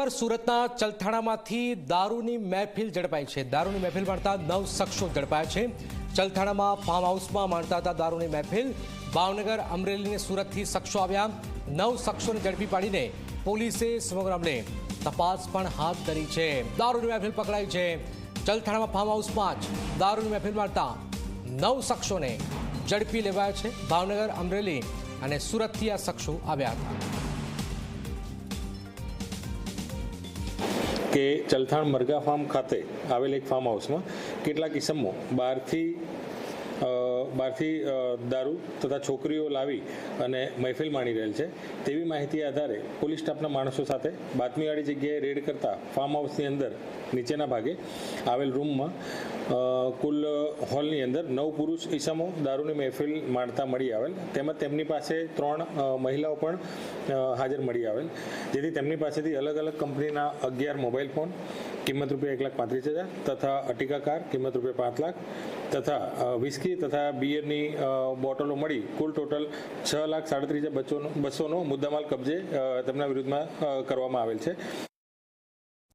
ખબર સુરતના ચલથાણામાંથી દારૂની મહેફિલ ઝડપાઈ છે। દારૂની મહેફિલ માણતા 9 શખ્સો ઝડપાયા છે। ચલથાણામાં ફાર્મ હાઉસમાં માણતા હતા દારૂની મહેફિલ। ભાવનગર, અમરેલી અને સુરતથી શખ્સો આવ્યા। 9 શખ્સોને ઝડપી પાડીને પોલીસે સમગ્ર મામલે તપાસ પણ હાથ ધરી છે। દારૂની મહેફિલ પકડાઈ છે। ચલથાણામાં ફાર્મ હાઉસમાં જ દારૂની મહેફિલ માણતા 9 શખ્સોને ઝડપી લેવાયા છે। ભાવનગર, અમરેલી અને સુરતથી આ શખ્સો આવ્યા હતા। કે ચલથાણ મરઘા ફાર્મ ખાતે આવેલ એક ફાર્મ હાઉસમાં કેટલાક ઇસમો બહારથી દારૂ તથા છોકરીઓ લાવી અને મહેફિલ માણી રહેલ છે તેવી માહિતી આધારે પોલીસ સ્ટાફના માણસો સાથે બાતમીવાળી જગ્યાએ રેડ કરતા ફાર્મ હાઉસની અંદર નીચેના ભાગે આવેલ રૂમમાં કુલ હોલની અંદર 9 પુરુષ ઇસમો દારૂની મહેફિલ માણતા મળી આવેલ, તેમજ તેમની પાસે 3 મહિલાઓ પણ હાજર મળી આવેલ, જેથી તેમની પાસેથી અલગ અલગ કંપનીના 11 મોબાઈલ ફોન કિંમત ₹1,35,000 તથા અર્ટિગા કાર કિંમત ₹5 લાખ તથા વિસ્કી તથા બિયરની બોટલો મળી કુલ ટોટલ ₹6,37,200નો મુદ્દામાલ કબજે તેમના વિરુદ્ધમાં કરવામાં આવેલ છે।